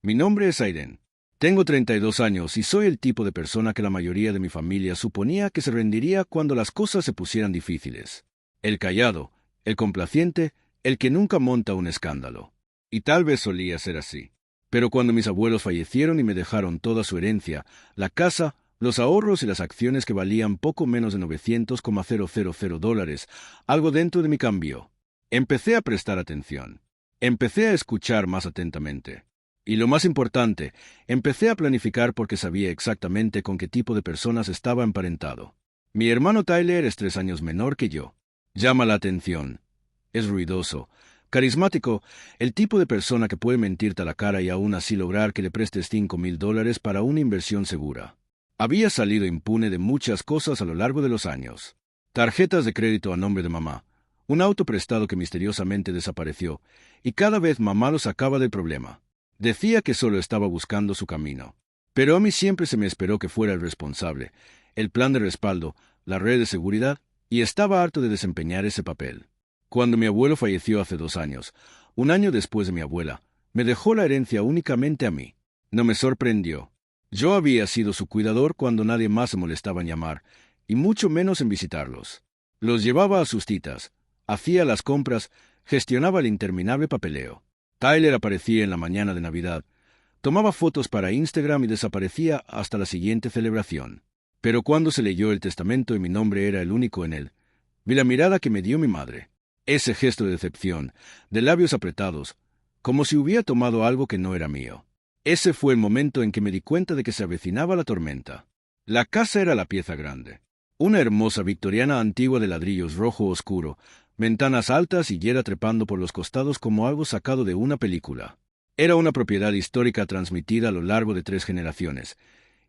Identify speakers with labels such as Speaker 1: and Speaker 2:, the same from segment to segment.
Speaker 1: Mi nombre es Aiden. Tengo 32 años y soy el tipo de persona que la mayoría de mi familia suponía que se rendiría cuando las cosas se pusieran difíciles. El callado, el complaciente, el que nunca monta un escándalo. Y tal vez solía ser así. Pero cuando mis abuelos fallecieron y me dejaron toda su herencia, la casa, los ahorros y las acciones que valían poco menos de $900,000, algo dentro de mí cambió. Empecé a prestar atención. Empecé a escuchar más atentamente. Y lo más importante, empecé a planificar porque sabía exactamente con qué tipo de personas estaba emparentado. Mi hermano Tyler es 3 años menor que yo. Llama la atención. Es ruidoso, carismático, el tipo de persona que puede mentirte a la cara y aún así lograr que le prestes $5,000 para una inversión segura. Había salido impune de muchas cosas a lo largo de los años. Tarjetas de crédito a nombre de mamá, un auto prestado que misteriosamente desapareció, y cada vez mamá lo sacaba del problema. Decía que solo estaba buscando su camino. Pero a mí siempre se me esperó que fuera el responsable, el plan de respaldo, la red de seguridad, y estaba harto de desempeñar ese papel. Cuando mi abuelo falleció hace 2 años, un año después de mi abuela, me dejó la herencia únicamente a mí. No me sorprendió. Yo había sido su cuidador cuando nadie más se molestaba en llamar, y mucho menos en visitarlos. Los llevaba a sus citas, hacía las compras, gestionaba el interminable papeleo. Tyler aparecía en la mañana de Navidad, tomaba fotos para Instagram y desaparecía hasta la siguiente celebración. Pero cuando se leyó el testamento y mi nombre era el único en él, vi la mirada que me dio mi madre. Ese gesto de decepción, de labios apretados, como si hubiera tomado algo que no era mío. Ese fue el momento en que me di cuenta de que se avecinaba la tormenta. La casa era la pieza grande. Una hermosa victoriana antigua de ladrillos rojo oscuro, ventanas altas y hiera trepando por los costados como algo sacado de una película. Era una propiedad histórica transmitida a lo largo de 3 generaciones,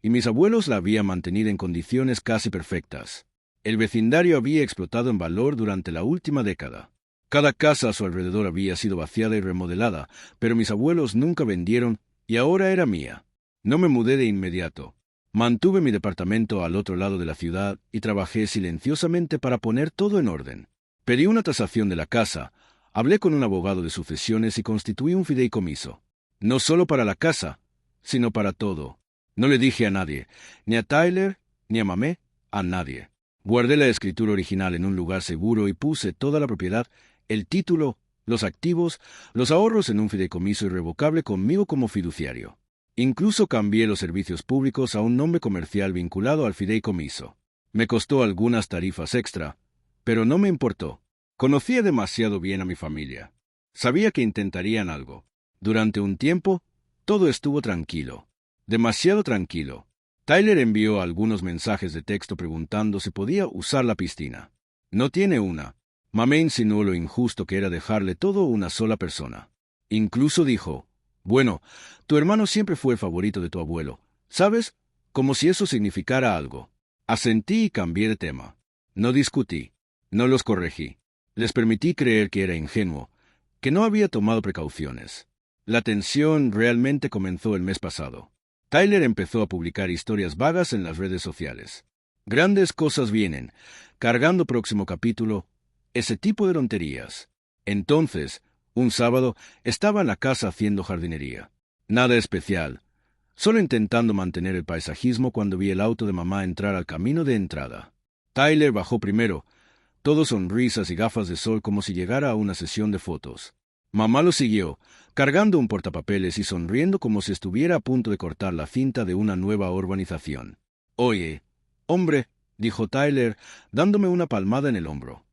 Speaker 1: y mis abuelos la habían mantenido en condiciones casi perfectas. El vecindario había explotado en valor durante la última década. Cada casa a su alrededor había sido vaciada y remodelada, pero mis abuelos nunca vendieron y ahora era mía. No me mudé de inmediato. Mantuve mi departamento al otro lado de la ciudad y trabajé silenciosamente para poner todo en orden. Pedí una tasación de la casa, hablé con un abogado de sucesiones y constituí un fideicomiso. No solo para la casa, sino para todo. No le dije a nadie, ni a Tyler, ni a Mamé, a nadie. Guardé la escritura original en un lugar seguro y puse toda la propiedad, el título, los activos, los ahorros en un fideicomiso irrevocable conmigo como fiduciario. Incluso cambié los servicios públicos a un nombre comercial vinculado al fideicomiso. Me costó algunas tarifas extra, pero no me importó. Conocía demasiado bien a mi familia. Sabía que intentarían algo. Durante un tiempo, todo estuvo tranquilo. Demasiado tranquilo. Tyler envió algunos mensajes de texto preguntando si podía usar la piscina. No tiene una. Mamé insinuó lo injusto que era dejarle todo a una sola persona. Incluso dijo, bueno, tu hermano siempre fue el favorito de tu abuelo, ¿sabes? Como si eso significara algo. Asentí y cambié de tema. No discutí. No los corregí. Les permití creer que era ingenuo, que no había tomado precauciones. La tensión realmente comenzó el mes pasado. Tyler empezó a publicar historias vagas en las redes sociales. Grandes cosas vienen, cargando próximo capítulo, ese tipo de tonterías. Entonces, un sábado, estaba en la casa haciendo jardinería. Nada especial, solo intentando mantener el paisajismo cuando vi el auto de mamá entrar al camino de entrada. Tyler bajó primero, todo sonrisas y gafas de sol como si llegara a una sesión de fotos. Mamá lo siguió, cargando un portapapeles y sonriendo como si estuviera a punto de cortar la cinta de una nueva urbanización. Oye, hombre, dijo Tyler, dándome una palmada en el hombro.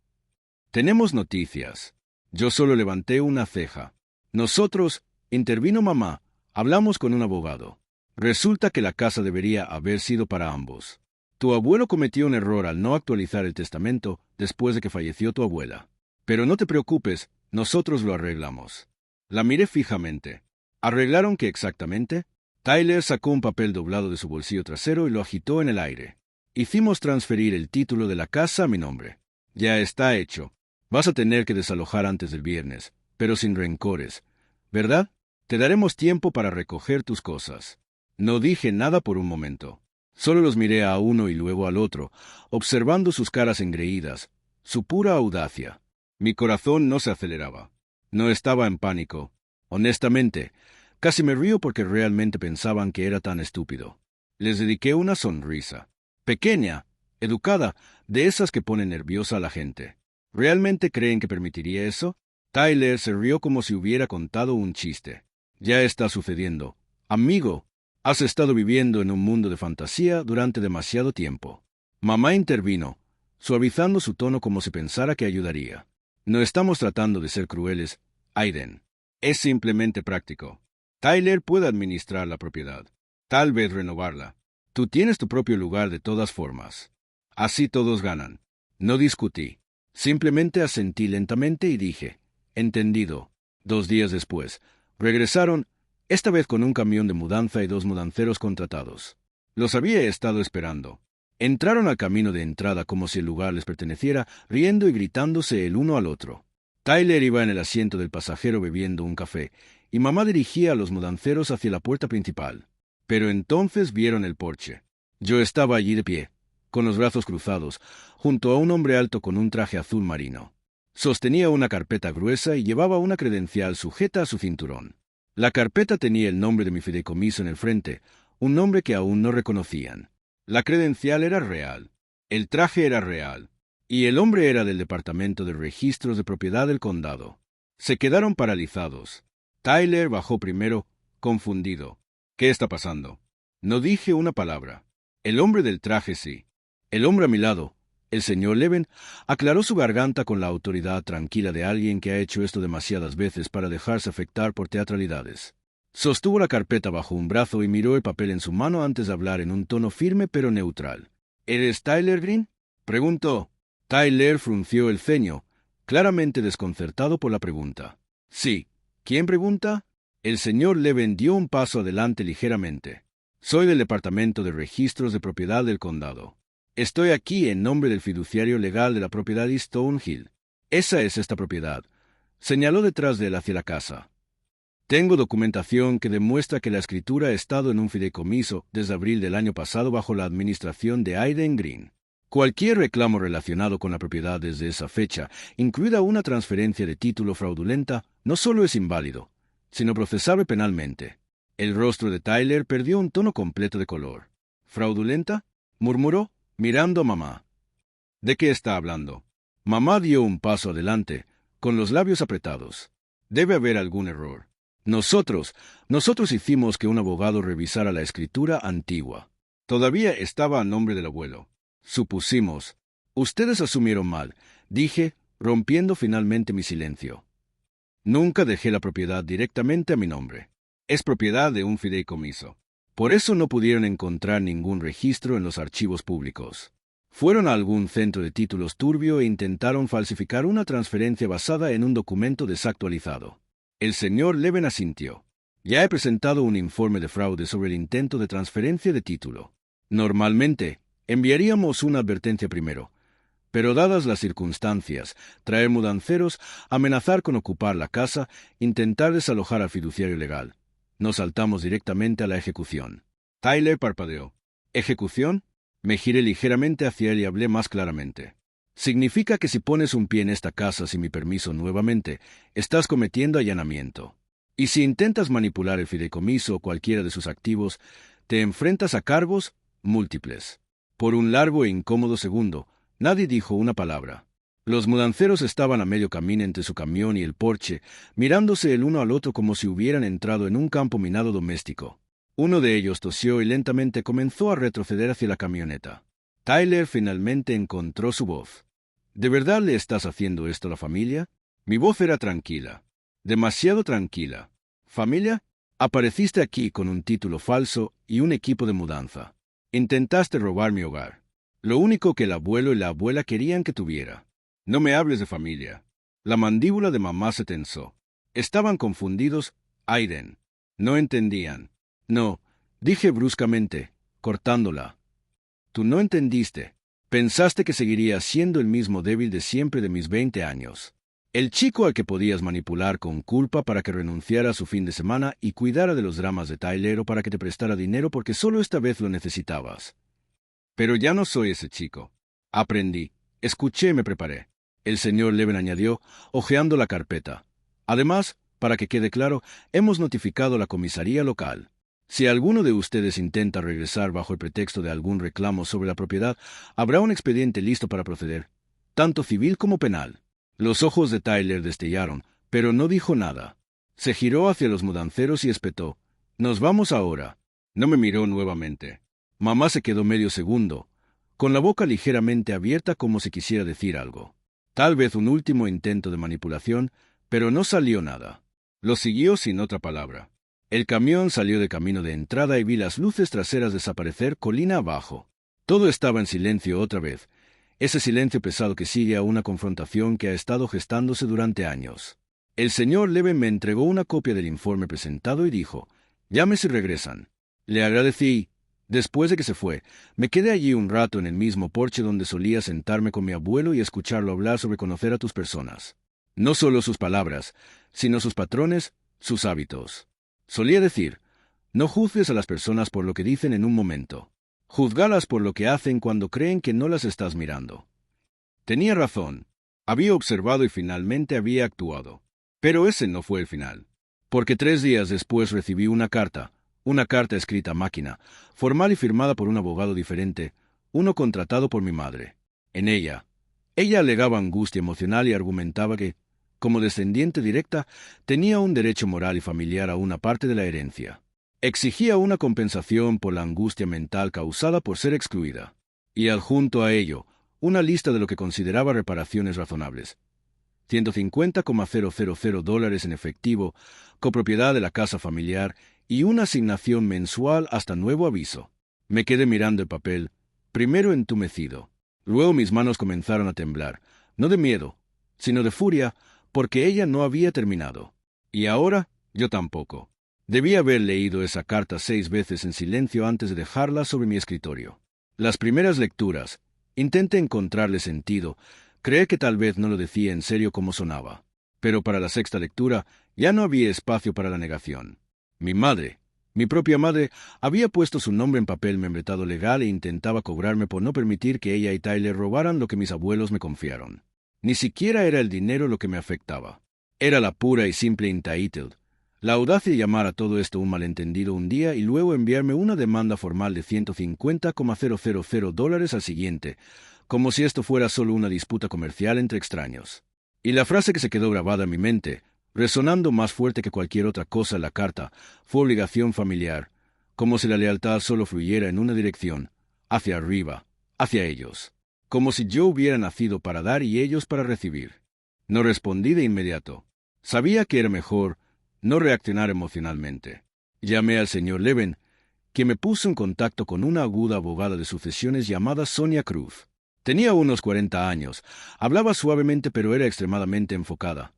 Speaker 1: Tenemos noticias. Yo solo levanté una ceja. Nosotros, intervino mamá, hablamos con un abogado. Resulta que la casa debería haber sido para ambos. Tu abuelo cometió un error al no actualizar el testamento después de que falleció tu abuela. Pero no te preocupes, nosotros lo arreglamos. La miré fijamente. ¿Arreglaron qué exactamente? Tyler sacó un papel doblado de su bolsillo trasero y lo agitó en el aire. Hicimos transferir el título de la casa a mi nombre. Ya está hecho. Vas a tener que desalojar antes del viernes, pero sin rencores, ¿verdad? Te daremos tiempo para recoger tus cosas. No dije nada por un momento. Solo los miré a uno y luego al otro, observando sus caras engreídas, su pura audacia. Mi corazón no se aceleraba. No estaba en pánico. Honestamente, Casi me río porque realmente pensaban que era tan estúpido. Les dediqué una sonrisa. Pequeña, educada, de esas que ponen nerviosa a la gente. ¿Realmente creen que permitiría eso? Tyler se rió como si hubiera contado un chiste. Ya está sucediendo. Amigo, has estado viviendo en un mundo de fantasía durante demasiado tiempo. Mamá intervino, suavizando su tono como si pensara que ayudaría. No estamos tratando de ser crueles, Aiden. Es simplemente práctico. Tyler puede administrar la propiedad, tal vez renovarla. Tú tienes tu propio lugar de todas formas. Así todos ganan. No discutí. Simplemente asentí lentamente y dije, entendido. 2 días después, regresaron, esta vez con un camión de mudanza y 2 mudanceros contratados. Los había estado esperando. Entraron al camino de entrada como si el lugar les perteneciera, riendo y gritándose el uno al otro. Tyler iba en el asiento del pasajero bebiendo un café, y mamá dirigía a los mudanceros hacia la puerta principal. Pero entonces vieron el porche. Yo estaba allí de pie, con los brazos cruzados, junto a un hombre alto con un traje azul marino. Sostenía una carpeta gruesa y llevaba una credencial sujeta a su cinturón. La carpeta tenía el nombre de mi fideicomiso en el frente, un nombre que aún no reconocían. La credencial era real, el traje era real, y el hombre era del Departamento de Registros de Propiedad del Condado. Se quedaron paralizados. Tyler bajó primero, confundido. ¿Qué está pasando? No dije una palabra. El hombre del traje sí. El hombre a mi lado, el señor Levin, aclaró su garganta con la autoridad tranquila de alguien que ha hecho esto demasiadas veces para dejarse afectar por teatralidades. Sostuvo la carpeta bajo un brazo y miró el papel en su mano antes de hablar en un tono firme pero neutral. ¿Eres Tyler Green? Preguntó. Tyler frunció el ceño, claramente desconcertado por la pregunta. Sí. ¿Quién pregunta? El señor Levin dio un paso adelante ligeramente. Soy del Departamento de Registros de Propiedad del Condado. Estoy aquí en nombre del fiduciario legal de la propiedad de Stonehill. Esa es esta propiedad. Señaló detrás de él hacia la casa. Tengo documentación que demuestra que la escritura ha estado en un fideicomiso desde abril del año pasado bajo la administración de Aiden Green. Cualquier reclamo relacionado con la propiedad desde esa fecha, incluida una transferencia de título fraudulenta, no solo es inválido, sino procesable penalmente. El rostro de Tyler perdió un tono completo de color. ¿Fraudulenta?, murmuró, mirando a mamá. ¿De qué está hablando? Mamá dio un paso adelante, con los labios apretados. Debe haber algún error. Nosotros hicimos que un abogado revisara la escritura antigua. Todavía estaba a nombre del abuelo. Supusimos. Ustedes asumieron mal, dije, rompiendo finalmente mi silencio. Nunca dejé la propiedad directamente a mi nombre. Es propiedad de un fideicomiso. Por eso no pudieron encontrar ningún registro en los archivos públicos. Fueron a algún centro de títulos turbio e intentaron falsificar una transferencia basada en un documento desactualizado. El señor Levin asintió. Ya he presentado un informe de fraude sobre el intento de transferencia de título. Normalmente, enviaríamos una advertencia primero, pero dadas las circunstancias, traer mudanceros, amenazar con ocupar la casa, intentar desalojar al fiduciario legal, nos saltamos directamente a la ejecución. Tyler parpadeó. ¿Ejecución? Me giré ligeramente hacia él y hablé más claramente. Significa que si pones un pie en esta casa sin mi permiso nuevamente, estás cometiendo allanamiento. Y si intentas manipular el fideicomiso o cualquiera de sus activos, te enfrentas a cargos múltiples. Por un largo e incómodo segundo, nadie dijo una palabra. Los mudanceros estaban a medio camino entre su camión y el porche, mirándose el uno al otro como si hubieran entrado en un campo minado doméstico. Uno de ellos tosió y lentamente comenzó a retroceder hacia la camioneta. Tyler finalmente encontró su voz. ¿De verdad le estás haciendo esto a la familia? Mi voz era tranquila. Demasiado tranquila. ¿Familia? Apareciste aquí con un título falso y un equipo de mudanza. Intentaste robar mi hogar. Lo único que el abuelo y la abuela querían que tuviera. No me hables de familia. La mandíbula de mamá se tensó. Estaban confundidos, Aiden. No entendían. No, dije bruscamente, cortándola. Tú no entendiste. Pensaste que seguiría siendo el mismo débil de siempre de mis 20 años. El chico al que podías manipular con culpa para que renunciara a su fin de semana y cuidara de los dramas de Tyler o para que te prestara dinero porque solo esta vez lo necesitabas. Pero ya no soy ese chico. Aprendí, escuché y me preparé. El señor Levin añadió, hojeando la carpeta. Además, Para que quede claro, hemos notificado a la comisaría local. Si alguno de ustedes intenta regresar bajo el pretexto de algún reclamo sobre la propiedad, habrá un expediente listo para proceder, tanto civil como penal. Los ojos de Tyler destellaron, pero no dijo nada. Se giró hacia los mudanceros y espetó: «Nos vamos ahora». No me miró nuevamente. Mamá se quedó medio segundo, con la boca ligeramente abierta como si quisiera decir algo. Tal vez un último intento de manipulación, pero no salió nada. Lo siguió sin otra palabra. El camión salió de camino de entrada y vi las luces traseras desaparecer colina abajo. Todo estaba en silencio otra vez, ese silencio pesado que sigue a una confrontación que ha estado gestándose durante años. El señor Leven me entregó una copia del informe presentado y dijo: «Llame si regresan». Le agradecí. Después de que se fue, me quedé allí un rato en el mismo porche donde solía sentarme con mi abuelo y escucharlo hablar sobre conocer a tus personas. No solo sus palabras, sino sus patrones, sus hábitos. Solía decir: «No juzgues a las personas por lo que dicen en un momento. Juzgalas por lo que hacen cuando creen que no las estás mirando». Tenía razón. Había observado y finalmente había actuado. Pero ese no fue el final. Porque 3 días después recibí una carta escrita a máquina, formal y firmada por un abogado diferente, uno contratado por mi madre. En ella alegaba angustia emocional y argumentaba que, como descendiente directa, tenía un derecho moral y familiar a una parte de la herencia. Exigía una compensación por la angustia mental causada por ser excluida. Y adjunto a ello, una lista de lo que consideraba reparaciones razonables. $150,000 en efectivo, copropiedad de la casa familiar y una asignación mensual hasta nuevo aviso. Me quedé mirando el papel, primero entumecido. Luego mis manos comenzaron a temblar, no de miedo, sino de furia, porque ella no había terminado. Y ahora, yo tampoco. Debí haber leído esa carta 6 veces en silencio antes de dejarla sobre mi escritorio. Las primeras lecturas, intenté encontrarle sentido, creé que tal vez no lo decía en serio como sonaba. Pero para la 6ª lectura ya no había espacio para la negación. Mi madre, mi propia madre, había puesto su nombre en papel membretado legal e intentaba cobrarme por no permitir que ella y Tyler robaran lo que mis abuelos me confiaron. Ni siquiera era el dinero lo que me afectaba. Era la pura y simple entitled. La audacia de llamar a todo esto un malentendido un día y luego enviarme una demanda formal de $150,000 al siguiente, como si esto fuera solo una disputa comercial entre extraños. Y la frase que se quedó grabada en mi mente, resonando más fuerte que cualquier otra cosa en la carta, fue obligación familiar, como si la lealtad solo fluyera en una dirección, hacia arriba, hacia ellos, como si yo hubiera nacido para dar y ellos para recibir. No respondí de inmediato. Sabía que era mejor no reaccionar emocionalmente. Llamé al señor Leven, que me puso en contacto con una aguda abogada de sucesiones llamada Sonia Cruz. Tenía unos 40 años, hablaba suavemente pero era extremadamente enfocada,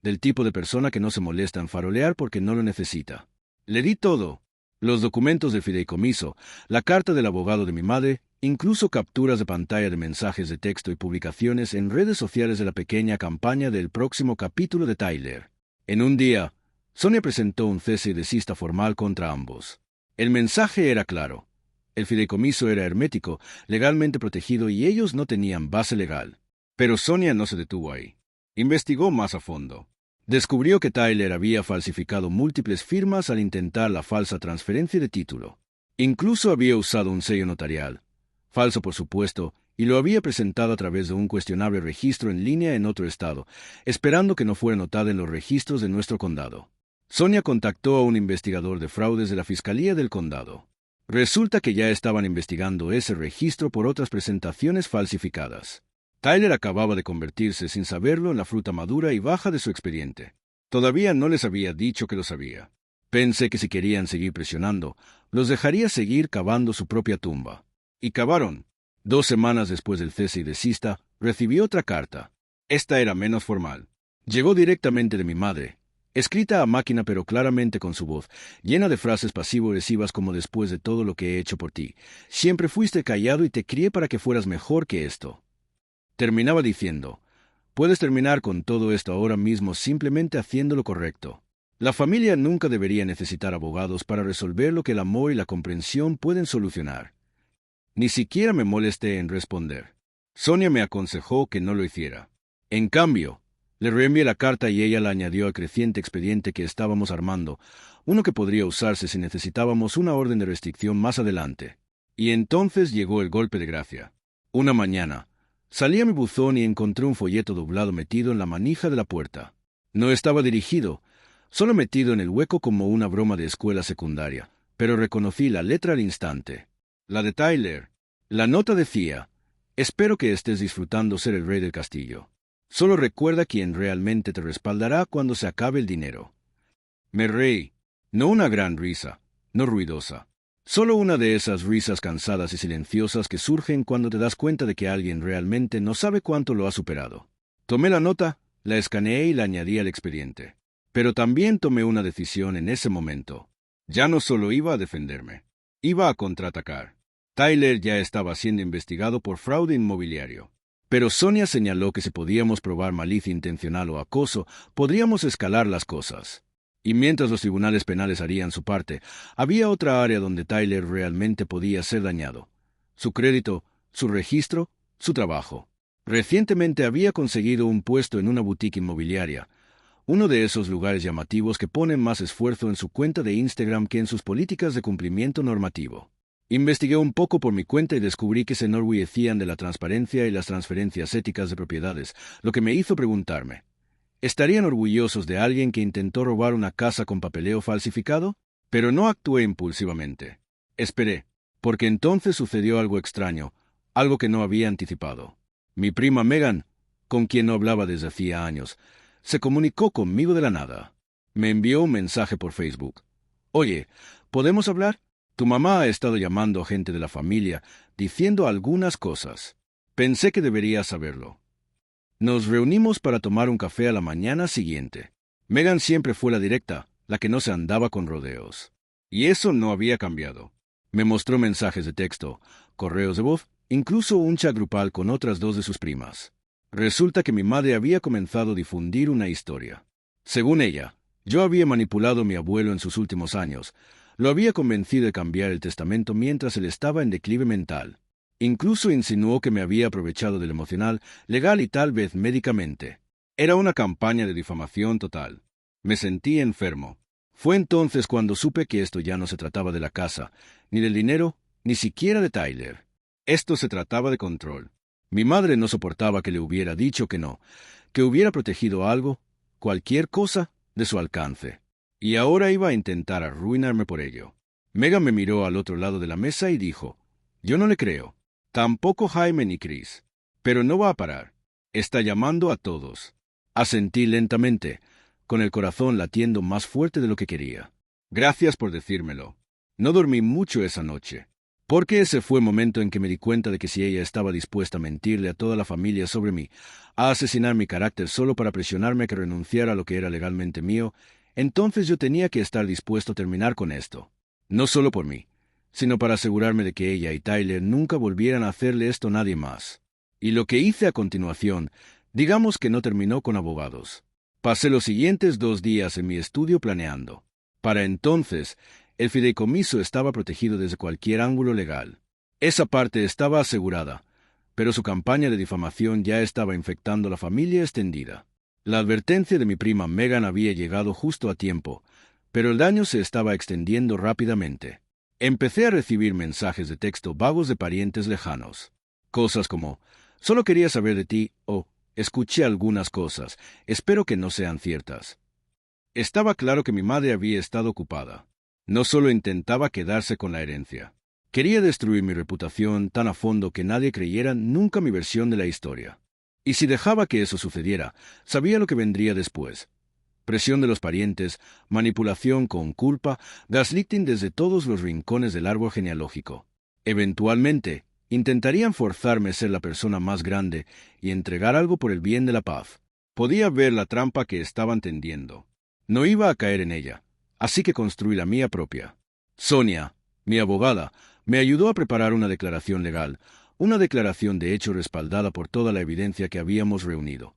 Speaker 1: del tipo de persona que no se molesta en farolear porque no lo necesita. Le di todo: los documentos del fideicomiso, la carta del abogado de mi madre, incluso capturas de pantalla de mensajes de texto y publicaciones en redes sociales de la pequeña campaña del próximo capítulo de Tyler. En un día, Sonia presentó un cese y desista formal contra ambos. El mensaje era claro. El fideicomiso era hermético, legalmente protegido y ellos no tenían base legal. Pero Sonia no se detuvo ahí. Investigó más a fondo. Descubrió que Tyler había falsificado múltiples firmas al intentar la falsa transferencia de título. Incluso había usado un sello notarial, falso por supuesto, y lo había presentado a través de un cuestionable registro en línea en otro estado, esperando que no fuera notada en los registros de nuestro condado. Sonia contactó a un investigador de fraudes de la Fiscalía del Condado. Resulta que ya estaban investigando ese registro por otras presentaciones falsificadas. Tyler acababa de convertirse, sin saberlo, en la fruta madura y baja de su expediente. Todavía no les había dicho que lo sabía. Pensé que si querían seguir presionando, los dejaría seguir cavando su propia tumba. Y cavaron. 2 semanas después del cese y desista, recibí otra carta. Esta era menos formal. Llegó directamente de mi madre, escrita a máquina pero claramente con su voz, llena de frases pasivo-agresivas como: «Después de todo lo que he hecho por ti, siempre fuiste callado y te crié para que fueras mejor que esto». Terminaba diciendo: «Puedes terminar con todo esto ahora mismo simplemente haciendo lo correcto. La familia nunca debería necesitar abogados para resolver lo que el amor y la comprensión pueden solucionar». Ni siquiera me molesté en responder. Sonia me aconsejó que no lo hiciera. En cambio, Le reenvié la carta y ella la añadió al creciente expediente que estábamos armando, uno que podría usarse si necesitábamos una orden de restricción más adelante. Y entonces llegó el golpe de gracia. Una mañana, salí a mi buzón y encontré un folleto doblado metido en la manija de la puerta. No estaba dirigido, solo metido en el hueco como una broma de escuela secundaria, pero reconocí la letra al instante. La de Tyler. La nota decía: «Espero que estés disfrutando ser el rey del castillo. Solo recuerda quién realmente te respaldará cuando se acabe el dinero». Me reí. No una gran risa, no ruidosa. Solo una de esas risas cansadas y silenciosas que surgen cuando te das cuenta de que alguien realmente no sabe cuánto lo ha superado. Tomé la nota, la escaneé y la añadí al expediente. Pero también tomé una decisión en ese momento. Ya no solo iba a defenderme, iba a contraatacar. Tyler ya estaba siendo investigado por fraude inmobiliario. Pero Sonia señaló que si podíamos probar malicia intencional o acoso, podríamos escalar las cosas. Y mientras los tribunales penales harían su parte, había otra área donde Tyler realmente podía ser dañado: su crédito, su registro, su trabajo. Recientemente había conseguido un puesto en una boutique inmobiliaria, uno de esos lugares llamativos que ponen más esfuerzo en su cuenta de Instagram que en sus políticas de cumplimiento normativo. Investigué un poco por mi cuenta y descubrí que se enorgullecían de la transparencia y las transferencias éticas de propiedades, lo que me hizo preguntarme: ¿estarían orgullosos de alguien que intentó robar una casa con papeleo falsificado? Pero no actué impulsivamente. Esperé, porque entonces sucedió algo extraño, algo que no había anticipado. Mi prima Megan, con quien no hablaba desde hacía años, se comunicó conmigo de la nada. Me envió un mensaje por Facebook. «Oye, ¿podemos hablar? Tu mamá ha estado llamando a gente de la familia, diciendo algunas cosas. Pensé que deberías saberlo». Nos reunimos para tomar un café a la mañana siguiente. Megan siempre fue la directa, la que no se andaba con rodeos. Y eso no había cambiado. Me mostró mensajes de texto, correos de voz, incluso un chat grupal con otras dos de sus primas. Resulta que mi madre había comenzado a difundir una historia. Según ella, yo había manipulado a mi abuelo en sus últimos años. Lo había convencido de cambiar el testamento mientras él estaba en declive mental. Incluso insinuó que me había aprovechado del emocional, legal y tal vez médicamente. Era una campaña de difamación total. Me sentí enfermo. Fue entonces cuando supe que esto ya no se trataba de la casa, ni del dinero, ni siquiera de Tyler. Esto se trataba de control. Mi madre no soportaba que le hubiera dicho que no, que hubiera protegido algo, cualquier cosa, de su alcance. Y ahora iba a intentar arruinarme por ello. Megan me miró al otro lado de la mesa y dijo: «Yo no le creo. Tampoco Jaime ni Chris. Pero no va a parar. Está llamando a todos». Asentí lentamente, con el corazón latiendo más fuerte de lo que quería. «Gracias por decírmelo. No dormí mucho esa noche. Porque ese fue el momento en que me di cuenta de que si ella estaba dispuesta a mentirle a toda la familia sobre mí, a asesinar mi carácter solo para presionarme a que renunciara a lo que era legalmente mío, entonces yo tenía que estar dispuesto a terminar con esto. No solo por mí, sino para asegurarme de que ella y Tyler nunca volvieran a hacerle esto a nadie más. Y lo que hice a continuación, digamos que no terminó con abogados. Pasé los siguientes 2 días en mi estudio planeando. Para entonces, el fideicomiso estaba protegido desde cualquier ángulo legal. Esa parte estaba asegurada, pero su campaña de difamación ya estaba infectando a la familia extendida. La advertencia de mi prima Megan había llegado justo a tiempo, pero el daño se estaba extendiendo rápidamente. Empecé a recibir mensajes de texto vagos de parientes lejanos. Cosas como: «Solo quería saber de ti» o «Escuché algunas cosas, espero que no sean ciertas». Estaba claro que mi madre había estado ocupada. No solo intentaba quedarse con la herencia. Quería destruir mi reputación tan a fondo que nadie creyera nunca mi versión de la historia. Y si dejaba que eso sucediera, sabía lo que vendría después. Presión de los parientes, manipulación con culpa, gaslighting desde todos los rincones del árbol genealógico. Eventualmente, intentarían forzarme a ser la persona más grande y entregar algo por el bien de la paz. Podía ver la trampa que estaban tendiendo. No iba a caer en ella, así que construí la mía propia. Sonia, mi abogada, me ayudó a preparar una declaración legal, una declaración de hecho respaldada por toda la evidencia que habíamos reunido.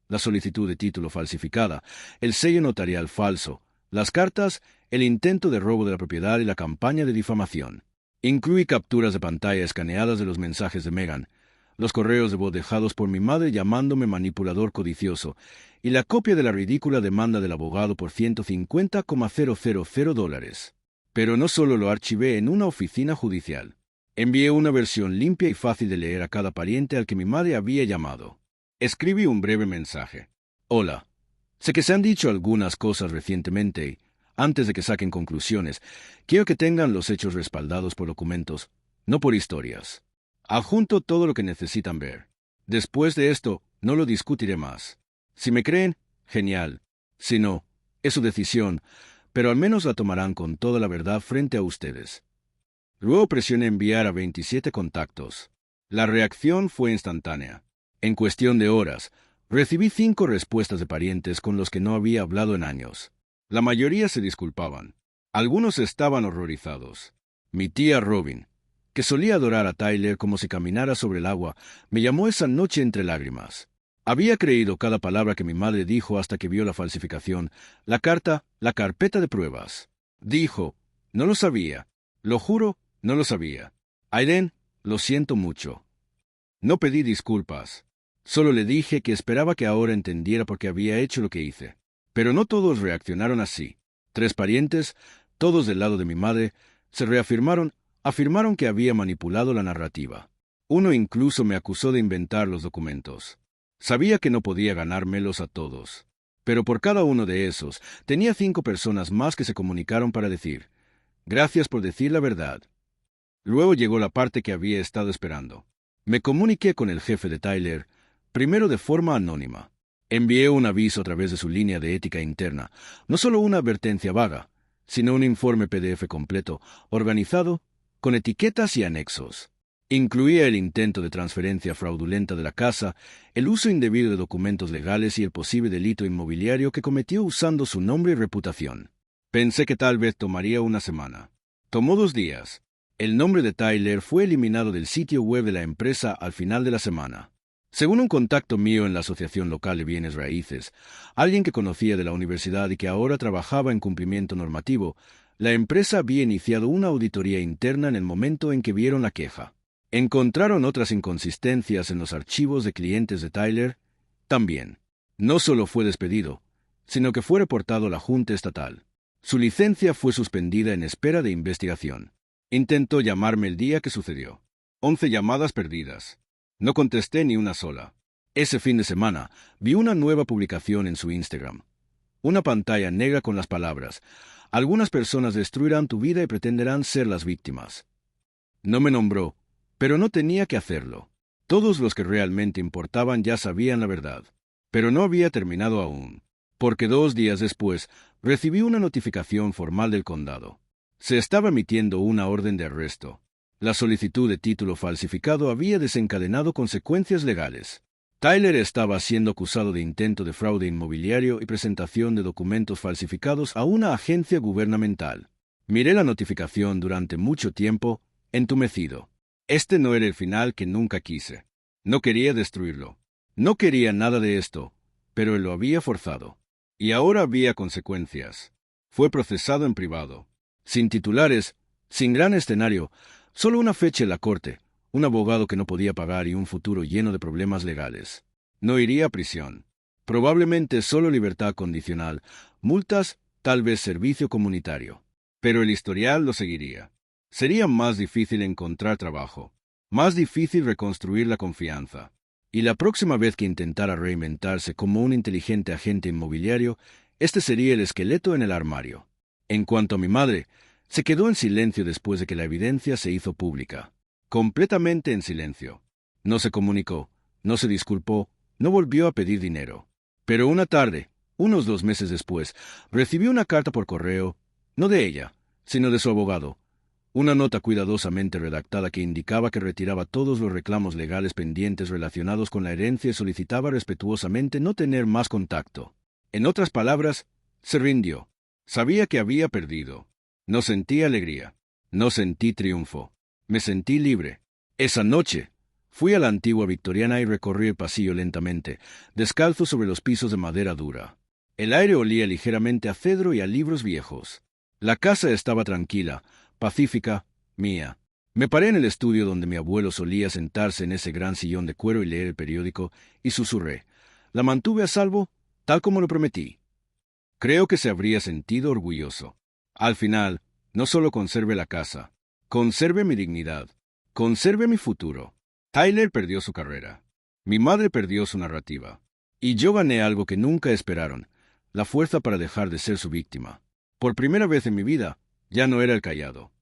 Speaker 1: La solicitud de título falsificada, el sello notarial falso, las cartas, el intento de robo de la propiedad y la campaña de difamación. Incluí capturas de pantalla escaneadas de los mensajes de Megan, los correos de voz dejados por mi madre llamándome manipulador codicioso, y la copia de la ridícula demanda del abogado por $150,000. Pero no solo lo archivé en una oficina judicial. Envié una versión limpia y fácil de leer a cada pariente al que mi madre había llamado. Escribí un breve mensaje. Hola. Sé que se han dicho algunas cosas recientemente y, antes de que saquen conclusiones, quiero que tengan los hechos respaldados por documentos, no por historias. Adjunto todo lo que necesitan ver. Después de esto, no lo discutiré más. Si me creen, genial. Si no, es su decisión, pero al menos la tomarán con toda la verdad frente a ustedes. Luego presioné enviar a 27 contactos. La reacción fue instantánea. En cuestión de horas, recibí 5 respuestas de parientes con los que no había hablado en años. La mayoría se disculpaban. Algunos estaban horrorizados. Mi tía Robin, que solía adorar a Tyler como si caminara sobre el agua, me llamó esa noche entre lágrimas. Había creído cada palabra que mi madre dijo hasta que vio la falsificación, la carta, la carpeta de pruebas. Dijo, no lo sabía. Lo juro, no lo sabía. Aiden, lo siento mucho. No pedí disculpas. Solo le dije que esperaba que ahora entendiera por qué había hecho lo que hice. Pero no todos reaccionaron así. 3 parientes, todos del lado de mi madre, se afirmaron que había manipulado la narrativa. Uno incluso me acusó de inventar los documentos. Sabía que no podía ganármelos a todos. Pero por cada uno de esos, tenía 5 personas más que se comunicaron para decir, gracias por decir la verdad. Luego llegó la parte que había estado esperando. Me comuniqué con el jefe de Tyler, primero de forma anónima. Envié un aviso a través de su línea de ética interna, no solo una advertencia vaga, sino un informe PDF completo, organizado, con etiquetas y anexos. Incluía el intento de transferencia fraudulenta de la casa, el uso indebido de documentos legales y el posible delito inmobiliario que cometió usando su nombre y reputación. Pensé que tal vez tomaría una semana. Tomó 2 días. El nombre de Tyler fue eliminado del sitio web de la empresa al final de la semana. Según un contacto mío en la Asociación Local de Bienes Raíces, alguien que conocía de la universidad y que ahora trabajaba en cumplimiento normativo, la empresa había iniciado una auditoría interna en el momento en que vieron la queja. Encontraron otras inconsistencias en los archivos de clientes de Tyler. También. No solo fue despedido, sino que fue reportado a la Junta Estatal. Su licencia fue suspendida en espera de investigación. Intentó llamarme el día que sucedió. 11 llamadas perdidas. No contesté ni una sola. Ese fin de semana, vi una nueva publicación en su Instagram. Una pantalla negra con las palabras, algunas personas destruirán tu vida y pretenderán ser las víctimas. No me nombró, pero no tenía que hacerlo. Todos los que realmente importaban ya sabían la verdad. Pero no había terminado aún, porque 2 días después recibí una notificación formal del condado. Se estaba emitiendo una orden de arresto. La solicitud de título falsificado había desencadenado consecuencias legales. Tyler estaba siendo acusado de intento de fraude inmobiliario y presentación de documentos falsificados a una agencia gubernamental. Miré la notificación durante mucho tiempo, entumecido. Este no era el final que nunca quise. No quería destruirlo. No quería nada de esto, pero él lo había forzado. Y ahora había consecuencias. Fue procesado en privado. Sin titulares, sin gran escenario, solo una fecha en la corte, un abogado que no podía pagar y un futuro lleno de problemas legales. No iría a prisión. Probablemente solo libertad condicional, multas, tal vez servicio comunitario. Pero el historial lo seguiría. Sería más difícil encontrar trabajo, más difícil reconstruir la confianza. Y la próxima vez que intentara reinventarse como un inteligente agente inmobiliario, este sería el esqueleto en el armario. En cuanto a mi madre, se quedó en silencio después de que la evidencia se hizo pública. Completamente en silencio. No se comunicó, no se disculpó, no volvió a pedir dinero. Pero una tarde, unos 2 meses después, recibí una carta por correo, no de ella, sino de su abogado. Una nota cuidadosamente redactada que indicaba que retiraba todos los reclamos legales pendientes relacionados con la herencia y solicitaba respetuosamente no tener más contacto. En otras palabras, se rindió. Sabía que había perdido. No sentí alegría. No sentí triunfo. Me sentí libre. Esa noche, fui a la antigua victoriana y recorrí el pasillo lentamente, descalzo sobre los pisos de madera dura. El aire olía ligeramente a cedro y a libros viejos. La casa estaba tranquila, pacífica, mía. Me paré en el estudio donde mi abuelo solía sentarse en ese gran sillón de cuero y leer el periódico, y susurré. La mantuve a salvo, tal como lo prometí. Creo que se habría sentido orgulloso. Al final, no solo conserve la casa, conserve mi dignidad, conserve mi futuro. Tyler perdió su carrera. Mi madre perdió su narrativa. Y yo gané algo que nunca esperaron, la fuerza para dejar de ser su víctima. Por primera vez en mi vida, ya no era el callado.